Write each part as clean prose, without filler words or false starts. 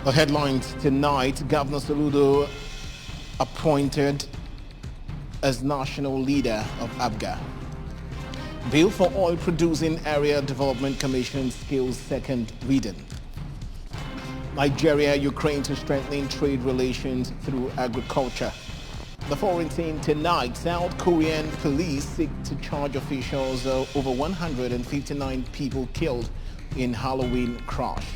The headlines tonight: Governor Soludo appointed as national leader of ABGA. Bill for Oil Producing Area Development Commission skills second reading. Nigeria, Ukraine to strengthen trade relations through agriculture. The foreign scene tonight: South Korean police seek to charge officials over 159 people killed in Halloween crash.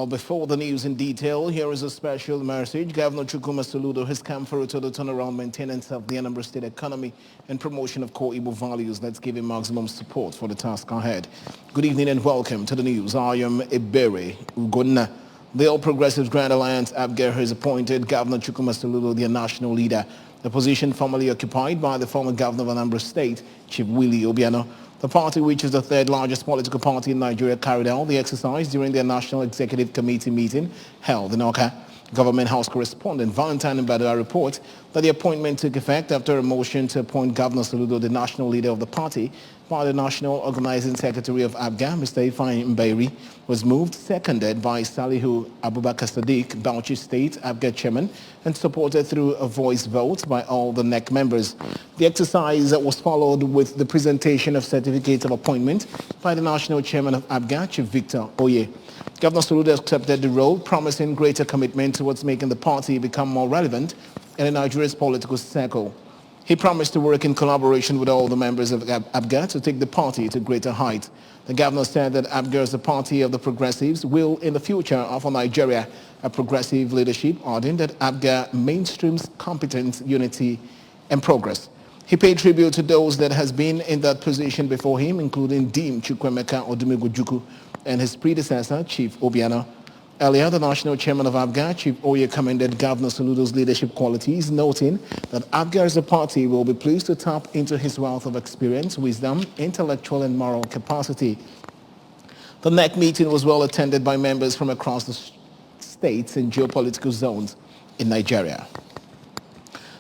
Before the news in detail, here is a special message. Governor Chukwuma Soludo has come forward to the turnaround maintenance of the Anambra State economy and promotion of core Igbo values. Let's give him maximum support for the task ahead. Good evening and welcome to the news. I am Ebere Ugonna. The All Progressives Grand Alliance ABGA has appointed Governor Chukwuma Soludo their national leader, a position formerly occupied by the former governor of Anambra State, Chief Willie Obiano. The party, which is the third largest political party in Nigeria, carried out the exercise during their National Executive Committee meeting held in Awka. Government House correspondent Valentine Mbadua reports that the appointment took effect after a motion to appoint Governor Soludo the national leader of the party by the National Organizing Secretary of ABGA, Mr. Ifeanyi Mbairi, was moved, seconded by Salihu Abubakar Sadiq, Bauchi State ABGA chairman, and supported through a voice vote by all the NEC members. The exercise was followed with the presentation of certificates of appointment by the national chairman of ABGA, Chief Victor Oye. Governor Soludo accepted the role, promising greater commitment towards making the party become more relevant in Nigeria's political circle. He promised to work in collaboration with all the members of ABGA to take the party to greater heights. The governor said that ABGA as a party of the progressives will, in the future, offer Nigeria a progressive leadership, adding that ABGA mainstreams competence, unity, and progress. He paid tribute to those that has been in that position before him, including Dean Chukwemeka Odumegwu and his predecessor, Chief Obiano. Earlier, the national chairman of ABGA, Chief Oye, commended Governor Soludo's leadership qualities, noting that ABGA as a party will be pleased to tap into his wealth of experience, wisdom, intellectual and moral capacity. The NEC meeting was well attended by members from across the states and geopolitical zones in Nigeria.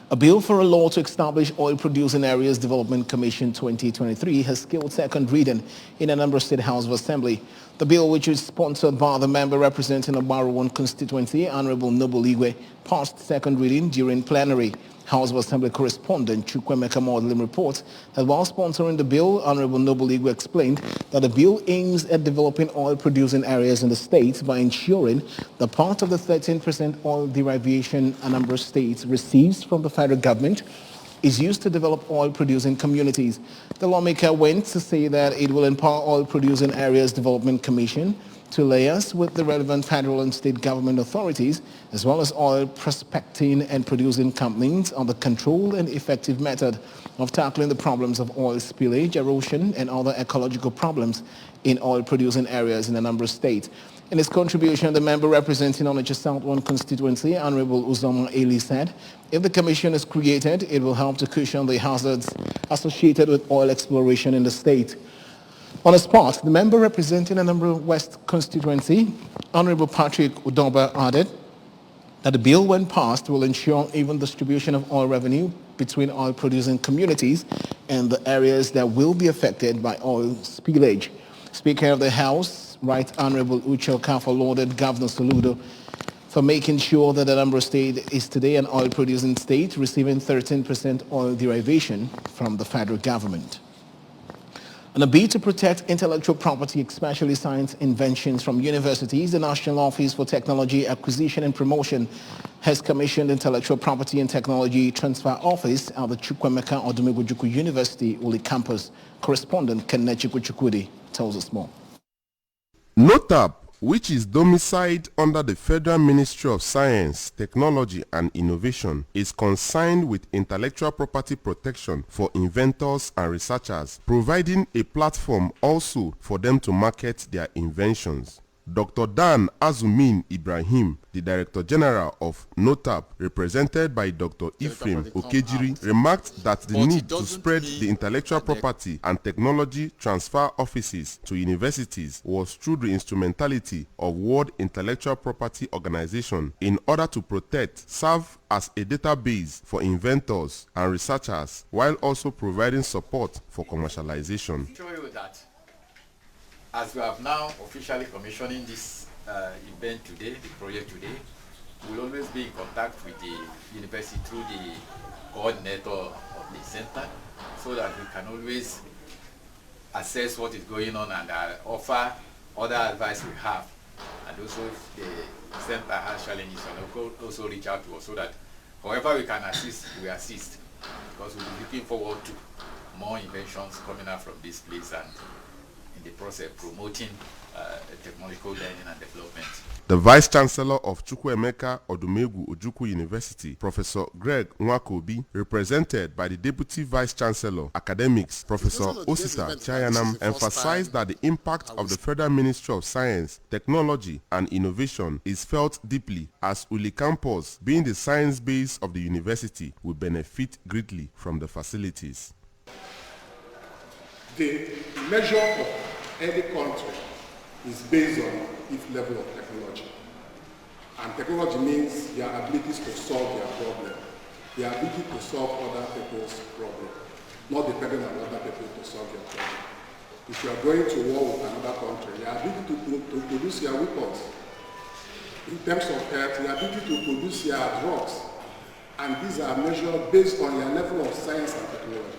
A bill for a law to establish Oil Producing Areas Development Commission 2023 has skilled second reading in Anambra State House of Assembly. The bill, which is sponsored by the member representing Obaru 1 constituency, Honorable Noble Igwe, passed second reading during plenary. House of Assembly correspondent Chukwemeka Modeling reports that while sponsoring the bill, Honorable Noble Igwe explained that the bill aims at developing oil-producing areas in the state by ensuring that part of the 13% oil derivation Anambra State receives from the federal government is used to develop oil-producing communities. The lawmaker went to say that it will empower Oil-Producing Areas Development Commission to liaise with the relevant federal and state government authorities, as well as oil prospecting and producing companies on the controlled and effective method of tackling the problems of oil spillage, erosion, and other ecological problems in oil-producing areas in Anambra State. In his contribution, the member representing Onitsha South 1 constituency, Honorable Uzoma Eli, said, if the commission is created, it will help to cushion the hazards associated with oil exploration in the state. On the spot, the member representing Anambra West constituency, Honorable Patrick Udoba, added that the bill, when passed, will ensure even distribution of oil revenue between oil-producing communities and the areas that will be affected by oil spillage. Speaker of the House, Right Honorable Uche Okafor, lauded Governor Soludo for making sure that Anambra State is today an oil-producing state, receiving 13% oil derivation from the federal government. On a bid to protect intellectual property, especially science inventions from universities, the National Office for Technology Acquisition and Promotion has commissioned Intellectual Property and Technology Transfer Office at the Chukwemeka Odumegwu University, Uli campus. Correspondent Kenneth Chukwudi tells us more. NOTAP, which is domiciled under the Federal Ministry of Science, Technology and Innovation, is concerned with intellectual property protection for inventors and researchers, providing a platform also for them to market their inventions. Dr. Dan Azumin Ibrahim, the Director General of NOTAP, represented by Dr. Ephraim Okejiri, remarked that the need to spread the intellectual property and technology transfer offices to universities was through the instrumentality of World Intellectual Property Organization in order to protect, serve as a database for inventors and researchers, while also providing support for commercialization. Show you that as we have now officially commissioning this event today, the project today. We'll always be in contact with the university through the coordinator of the center, so that we can always assess what is going on and offer other advice we have. And also if the center has challenges, and also reach out to us so that however we can assist, we assist. Because we'll be looking forward to more inventions coming out from this place and in the process promoting technological learning and development. The Vice Chancellor of Chukwuemeka Odumegwu Ojukwu University, Professor Greg Nwakobi, represented by the Deputy Vice Chancellor, Academics, Professor Osita Chayanam, emphasized that the impact of the Federal Ministry of Science, Technology and Innovation is felt deeply, as Uli Campus, being the science base of the university, will benefit greatly from the facilities. The measure of any country is based on its level of technology. And technology means their abilities to solve their problem, their ability to solve other people's problem, not depending on other people to solve their problem. If you are going to war with another country, your ability to produce your weapons, in terms of health, your ability to produce your drugs, and these are measured based on your level of science and technology.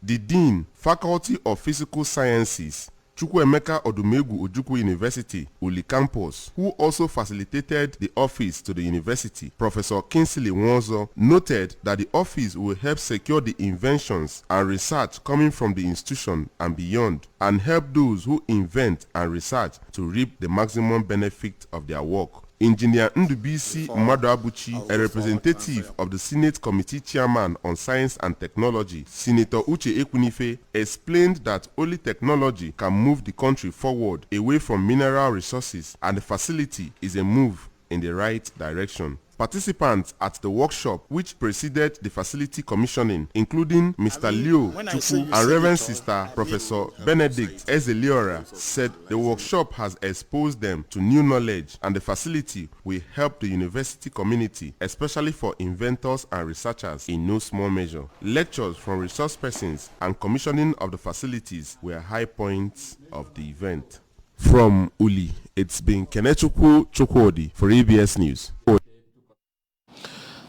The Dean, Faculty of Physical Sciences, Chukwuemeka Odumegwu Ojukwu University, Uli Campus, who also facilitated the office to the university, Professor Kingsley Nwozo, noted that the office will help secure the inventions and research coming from the institution and beyond, and help those who invent and research to reap the maximum benefit of their work. Engineer Ndubisi Mmaduabuchi, a representative of the Senate Committee Chairman on Science and Technology, Senator Uche Ekwunife, explained that only technology can move the country forward away from mineral resources, and the facility is a move in the right direction. Participants at the workshop, which preceded the facility commissioning, including Mr. Leo Chukwu and Reverend Sister Professor Benedict Ezeliora, said the workshop has exposed them to new knowledge, and the facility will help the university community, especially for inventors and researchers, in no small measure. Lectures from resource persons and commissioning of the facilities were high points of the event. From Uli, it's been Kenechukwu Chukwudi for ABS News.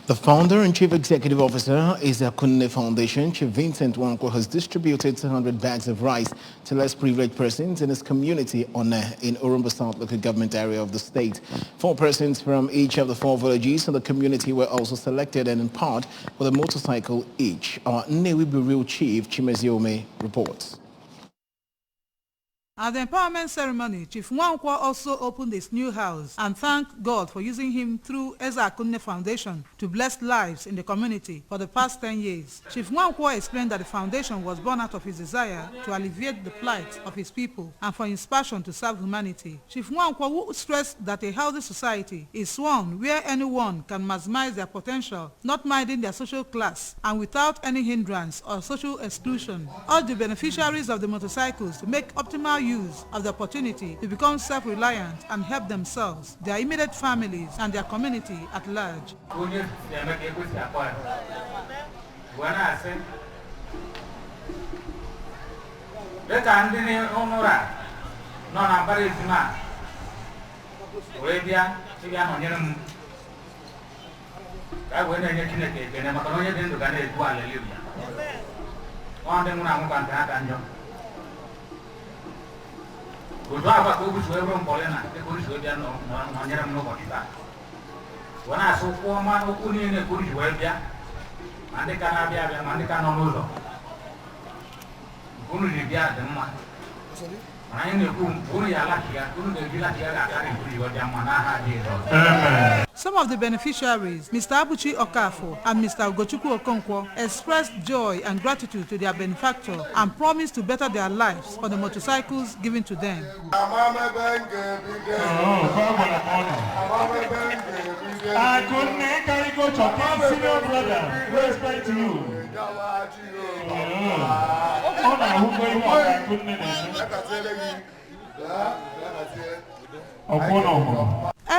The founder and chief executive officer is the Akunne Foundation. Chief Vincent Nwankwo has distributed 200 bags of rice to less privileged persons in his community in Orumba South local government area of the state. 4 persons from each of the 4 villages in the community were also selected, and in part with a motorcycle each. Our Nnewi Bureau Chief Chimeziome reports. At the empowerment ceremony, Chief Nwankwo also opened his new house and thanked God for using him through Eze Akunne Foundation to bless lives in the community for the past 10 years. Chief Nwankwo explained that the foundation was born out of his desire to alleviate the plight of his people and for his passion to serve humanity. Chief Nwankwo, who stressed that a healthy society is one where anyone can maximize their potential, not minding their social class, and without any hindrance or social exclusion, urged the beneficiaries of the motorcycles to make optimal use of the opportunity to become self-reliant and help themselves, their immediate families, and their community at large. Some of the beneficiaries, Mr. Abuchi Okafo and Mr. Ugochukwu Okonkwo, expressed joy and gratitude to their benefactor and promised to better their lives for the motorcycles given to them. I couldn't carry go to senior brother. Respect to you.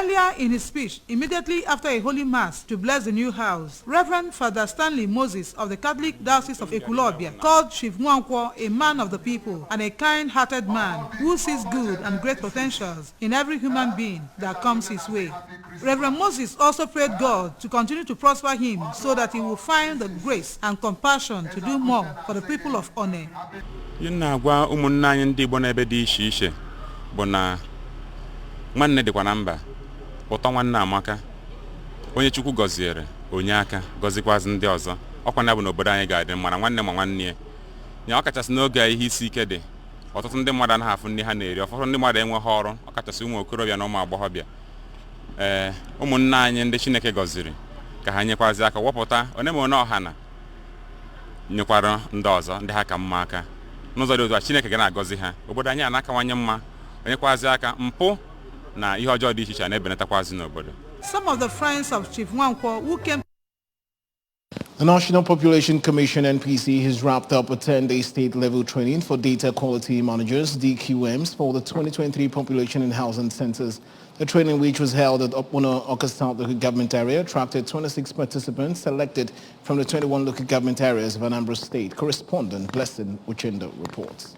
Earlier in his speech, immediately after a holy mass to bless the new house, Reverend Father Stanley Moses of the Catholic Diocese of Ekulobia called Chief Nwankwo a man of the people and a kind-hearted man who sees good and great potentials in every human being that comes his way. Reverend Moses also prayed God to continue to prosper him so that he will find the grace and compassion to do more for the people of One. Na-agwa ụmụnne anyị ndị Igbo n'ebe dị iche iche bụ na nwanne dịkwa na mba, ụtọ nwanne amaka, onye Chukwu gọziere onye aka gọzikwazi ndị ọzọ. Ọkwa na bụ n'obodo anyị ga-adị mma na nwanne ma nwanne ya, ọkachasị n'oge ihe isi ike dị. Ọtụtụ ndị mmadụ anaghị afụ nri ha na-eri, ụfọdụ ndị mmadụ enweghị ọrụ, ọkachasị ụmụ okorobịa na ụmụ agbọghọbịa. Ụmụnne anyị ndị Chineke gọziri ka ha nyekwazi aka wepụta one ma one ọha na nyekwara ndị ọzọ ndị ha ka mma aka. N'ụzọ dị otu a Chineke ga na-agọzi ha, obodo anyị na-akawanye mma, onyekwazi aka mpụ na ihe ọjọọ dị iche iche na-ebenatakwazi n'obodo. Some of the friends of Chief Nwankwo who came. The National Population Commission (NPC) has wrapped up a 10-day state-level training for data quality managers (DQMs) for the 2023 population and housing census. The training, which was held at Opuna Awka South local government area, attracted 26 participants selected from the 21 local government areas of Anambra State. Correspondent Blessing Uchendo reports.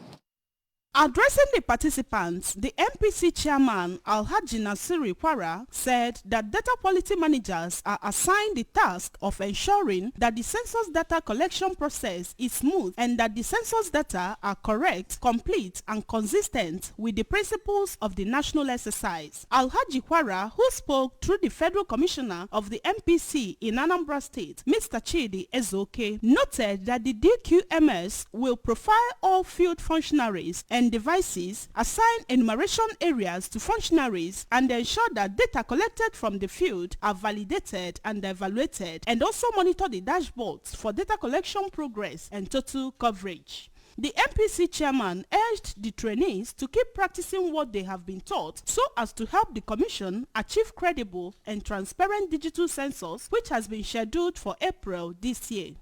Addressing the participants, the MPC chairman Alhaji Nasiri Kwara said that data quality managers are assigned the task of ensuring that the census data collection process is smooth and that the census data are correct, complete and consistent with the principles of the national exercise. Alhaji Kwara, who spoke through the Federal Commissioner of the MPC in Anambra State, Mr. Chidi Ezoke, noted that the DQMS will profile all field functionaries and devices, assign enumeration areas to functionaries, and ensure that data collected from the field are validated and evaluated, and also monitor the dashboards for data collection progress and total coverage. The MPC chairman urged the trainees to keep practicing what they have been taught so as to help the Commission achieve credible and transparent digital census, which has been scheduled for April this year.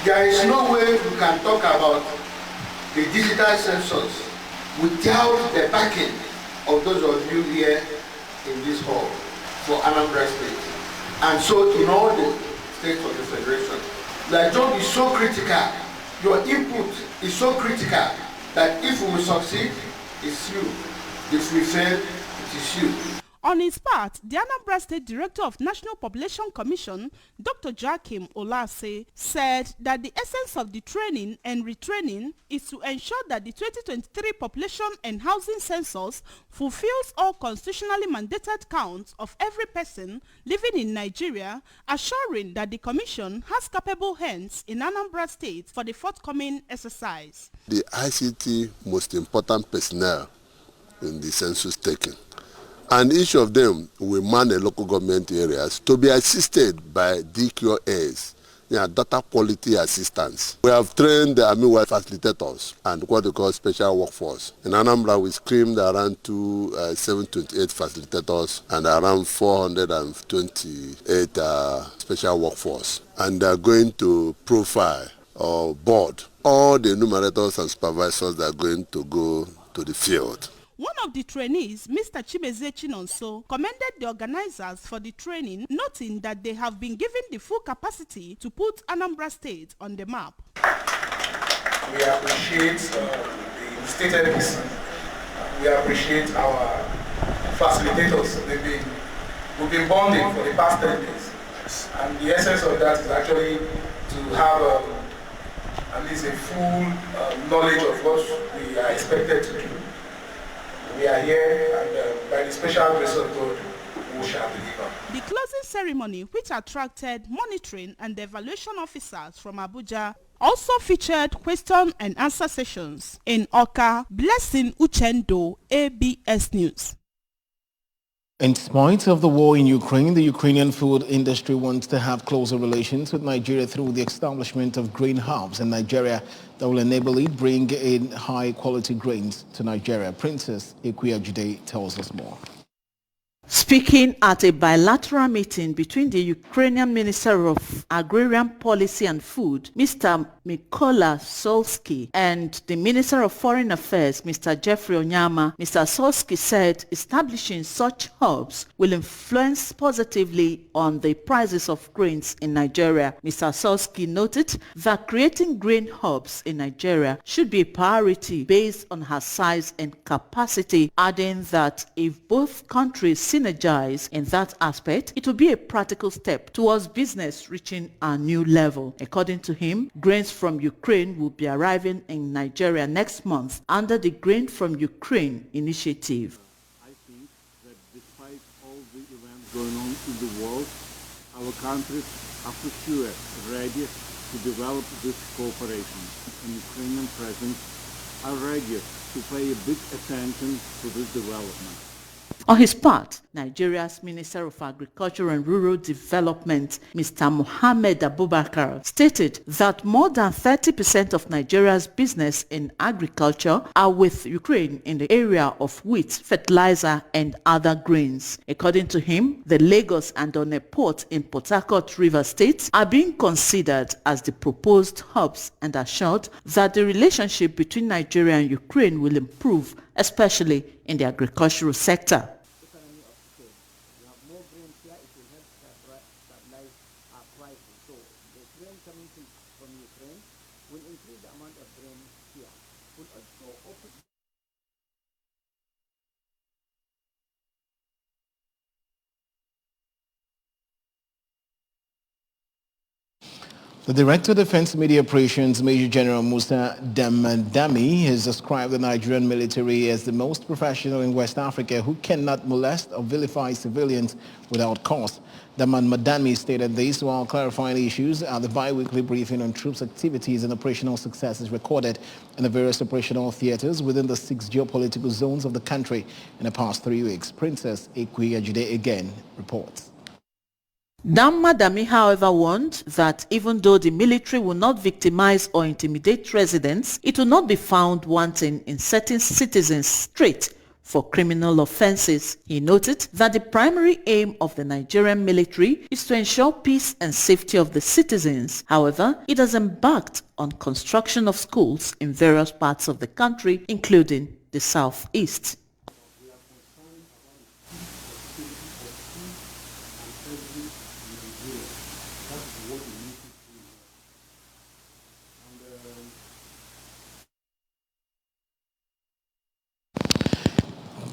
There is no way we can talk about the digital census without the backing of those of you here in this hall for Anambra State. And so in all the states of the Federation, the job is so critical, your input is so critical that if we succeed, it's you. If we fail, it is you. On his part, the Anambra State Director of National Population Commission, Dr. Joachim Olase, said that the essence of the training and retraining is to ensure that the 2023 population and housing census fulfills all constitutionally mandated counts of every person living in Nigeria, assuring that the Commission has capable hands in Anambra State for the forthcoming exercise. The ICT most important personnel in the census taking, and each of them will man the local government areas to be assisted by DQAs, data quality assistants. We have trained the Army-wide facilitators and what they call special workforce. In Anambra, we screened around 728 facilitators and around 428 special workforce. And they are going to profile or board all the enumerators and supervisors that are going to go to the field. One of the trainees, Mr. Chibeze Chinonso, commended the organizers for the training, noting that they have been given the full capacity to put Anambra State on the map. We appreciate the state MPC. We appreciate our facilitators. We've been bonding for the past 10 days. And the essence of that is actually to have at least a full knowledge of what we are expected to do. We are here, and by the special grace of God, we shall deliver. The closing ceremony, which attracted monitoring and evaluation officers from Abuja, also featured question and answer sessions. In Awka, Blessing Uchendo, ABS News. In spite of the war in Ukraine, the Ukrainian food industry wants to have closer relations with Nigeria through the establishment of grain hubs in Nigeria that will enable it bring in high-quality grains to Nigeria. Princess Ekuya Jude tells us more. Speaking at a bilateral meeting between the Ukrainian Minister of Agrarian Policy and Food, Mr. Mykola Solsky, and the Minister of Foreign Affairs, Mr. Jeffrey Onyama, Mr. Solsky said establishing such hubs will influence positively on the prices of grains in Nigeria. Mr. Solsky noted that creating grain hubs in Nigeria should be a priority based on her size and capacity, adding that if both countries synergize in that aspect, it will be a practical step towards business reaching a new level. According to him, grains from Ukraine will be arriving in Nigeria next month under the Grain from Ukraine initiative. I think that despite all the events going on in the world, our countries are for sure ready to develop this cooperation, and Ukrainian presidents are ready to pay a big attention to this development. On his part, Nigeria's Minister of Agriculture and Rural Development, Mr. Mohammed Abubakar, stated that more than 30% of Nigeria's business in agriculture are with Ukraine in the area of wheat, fertilizer, and other grains. According to him, the Lagos and Onne port in Port Harcourt, Rivers State, are being considered as the proposed hubs and assured that the relationship between Nigeria and Ukraine will improve, especially in the agricultural sector. The Director of Defense Media Operations, Major General Musa Damadami, has described the Nigerian military as the most professional in West Africa who cannot molest or vilify civilians without cause. Damadami stated this while clarifying issues at the bi-weekly briefing on troops' activities and operational successes recorded in the various operational theaters within the 6 geopolitical zones of the country in the past 3 weeks. Princess Ekwe Ajide again reports. Damadami, however, warned that even though the military will not victimize or intimidate residents, it will not be found wanting in setting citizens straight for criminal offenses. He noted that the primary aim of the Nigerian military is to ensure peace and safety of the citizens. However, it has embarked on construction of schools in various parts of the country, including the southeast.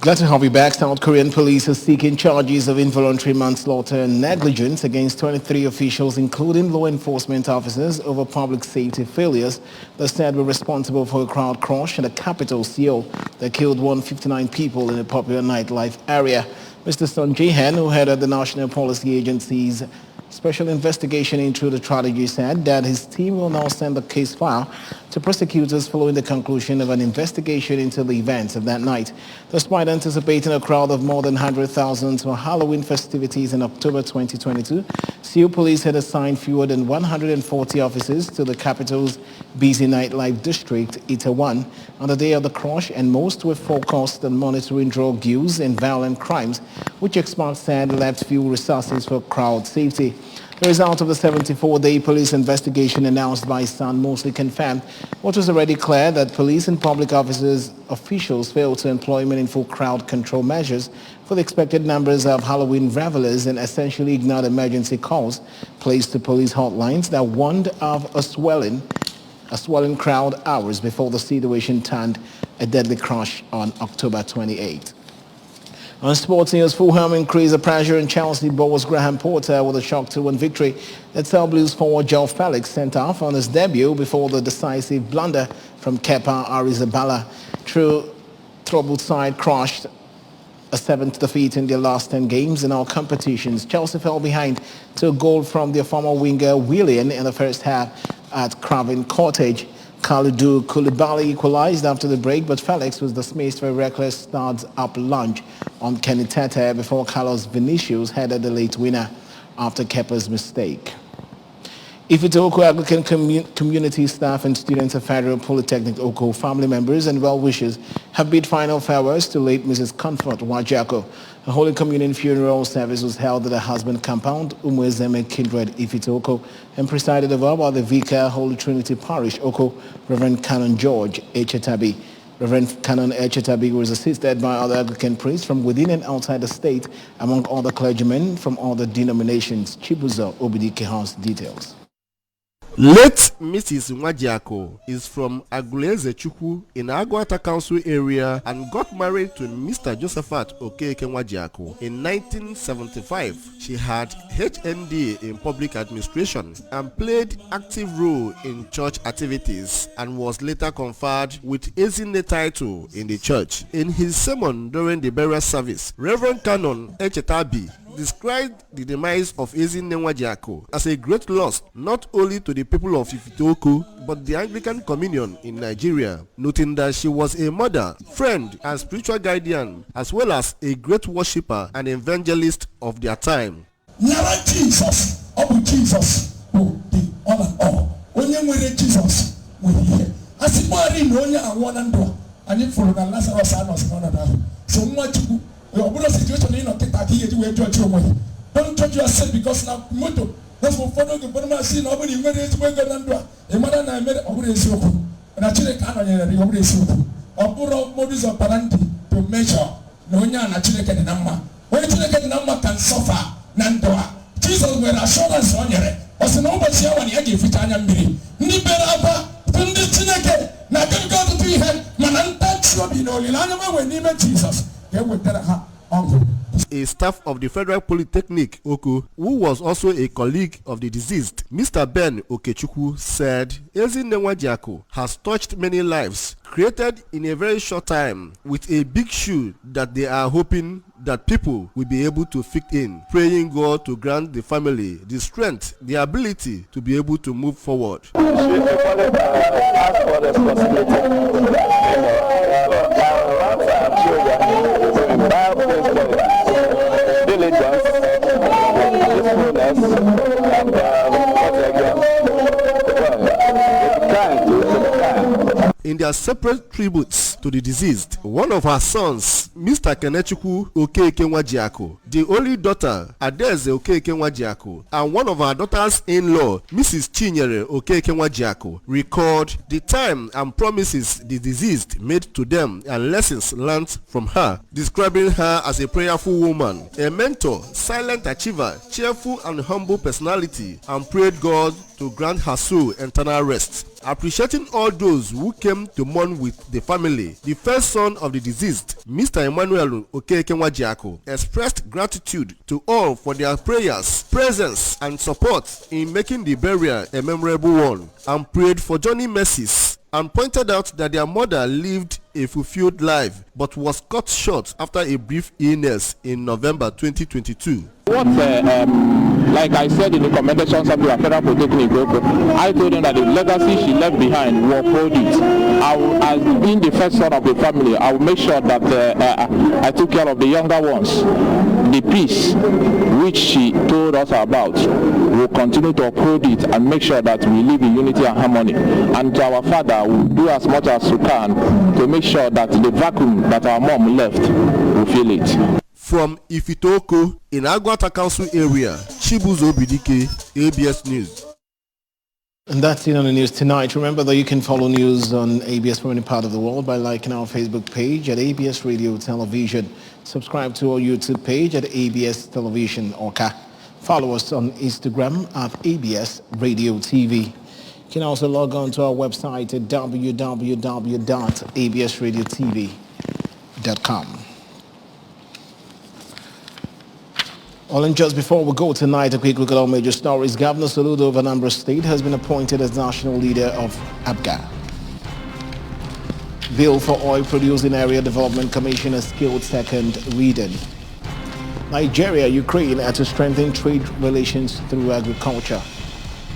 Glad to have you back. South Korean police are seeking charges of involuntary manslaughter and negligence against 23 officials, including law enforcement officers, over public safety failures that said were responsible for a crowd crush in the capital, Seoul, that killed 159 people in a popular nightlife area. Mr. Sun Jae-han, who headed the National Policy Agency's Special Investigation into the tragedy, said that his team will now send the case file to prosecutors following the conclusion of an investigation into the events of that night. Despite anticipating a crowd of more than 100,000 for Halloween festivities in October 2022, Seoul police had assigned fewer than 140 officers to the capital's busy nightlife district, Itaewon, on the day of the crush, and most were focused on monitoring drug use and violent crimes, which experts said left few resources for crowd safety. The result of the 74-day police investigation announced by Sun mostly confirmed what was already clear, that police and public officials failed to employ meaningful crowd control measures for the expected numbers of Halloween revelers and essentially ignored emergency calls placed to police hotlines that warned of a swelling crowd hours before the situation turned a deadly crush on October 28. On sports news, Fulham increased the pressure on Chelsea boss Graham Potter with a shock 2-1 victory that saw Blues forward João Felix sent off on his debut before the decisive blunder from Kepa Arrizabalaga. True troubled side crushed a 7th defeat in their last 10 games in all competitions. Chelsea fell behind to a goal from their former winger Willian in the first half at Craven Cottage. Kalidou Koulibaly equalized after the break, but Felix was dismissed for a reckless starts-up lunge on Kenny Tete before Carlos Vinicius headed the late winner after Kepa's mistake. Ifitoko Anglican community staff and students of Federal Polytechnic Oko, family members and well-wishers have bid final farewells to late Mrs. Comfort Wajako. A Holy Communion funeral service was held at the husband compound, Umwezeme Kindred Ifitoko, and presided over by the Vicar, Holy Trinity Parish, Oko, Reverend Canon George Echetabi. Reverend Canon Echetabi was assisted by other Anglican priests from within and outside the state, among other clergymen from other denominations. Chibuzo Obidike House details. Late Mrs. Nwajiako is from Aguleze Chukwu in Agwata Council area and got married to Mr. Josephat Okeke Nwajiako in 1975. She had HND in public administration and played active role in church activities and was later conferred with Ezine title in the church. In his sermon during the burial service, Reverend Canon Echetabi described the demise of Ezine Nwajiako as a great loss not only to the people of Ifitoko but the Anglican Communion in Nigeria, noting that she was a mother, friend and spiritual guardian as well as a great worshipper and evangelist of their time. Nyara Jesus, Abu Jesus, the honor all. Onye nwere Jesus with here. Asimari no onye awona ndo. Ani for na Lazarus anos na na. So Nwachukwu your situation in don't judge yourself because now moto that's what follow the bottom see nobody where is going to a mother and I made over so and actually can't over so or put up modus operandi to measure no one actually get the number when you get the number can suffer nandoa Jesus were assurance on your was an overseer when you give it an miri Niberaba from the Chineke now can go to be head mananta no Lilana when he met Jesus. A staff of the Federal Polytechnic, Oko, who was also a colleague of the deceased, Mr. Ben Okechukwu, said Ezine Nwajiako has touched many lives, created in a very short time, with a big shoe that they are hoping that people will be able to fit in, praying God to grant the family the strength, the ability to be able to move forward. In their separate tributes to the deceased, one of her sons, Mr. Kenechukwu Okeke Nwajiako, the only daughter, Adeze Okeke Nwajiako, and one of her daughters-in-law, Mrs. Chinyere Okeke Nwajiako, record the time and promises the deceased made to them and lessons learned from her, describing her as a prayerful woman, a mentor, silent achiever, cheerful and humble personality, and prayed God to grant her soul eternal rest. Appreciating all those who came to mourn with the family, the first son of the deceased, Mr. Emmanuel Okeke Nwajiako, expressed gratitude to all for their prayers, presence, and support in making the burial a memorable one, and prayed for journey mercies, and pointed out that their mother lived a fulfilled life but was cut short after a brief illness in November 2022. What, like I said in the commendations of the Federal Polytechnic, I told them that the legacy she left behind will uphold it. As being the first son of the family, I will make sure that I took care of the younger ones. The peace which she told us about will continue to uphold it and make sure that we live in unity and harmony. And to our father, we will do as much as we can to make sure that the vacuum that our mom left will fill it. From Ifitoko in Agwata Council area, Chibuzo Obidike, ABS News. And that's it on the news tonight. Remember that you can follow news on ABS from any part of the world by liking our Facebook page at ABS Radio Television. Subscribe to our YouTube page at ABS Television Orca. Follow us on Instagram at ABS Radio TV. You can also log on to our website at www.absradiotv.com. Well, and just before we go tonight, a quick look at our major stories. Governor Soludo of Anambra State has been appointed as national leader of ABGA. Bill for Oil Producing Area Development Commission has skilled second reading. Nigeria, Ukraine are to strengthen trade relations through agriculture.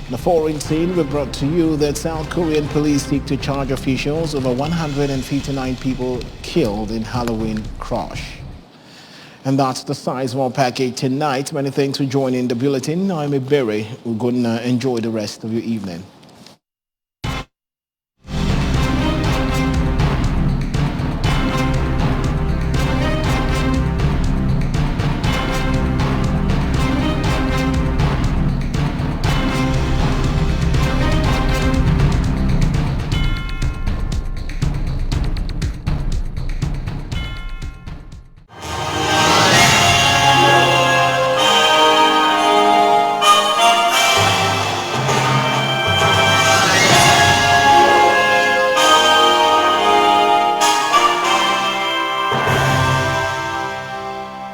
On the foreign scene, we brought to you that South Korean police seek to charge officials over 159 people killed in Halloween crash. And that's the size of our package tonight. Many thanks for joining the bulletin. I'm Iberi. We're going to enjoy the rest of your evening.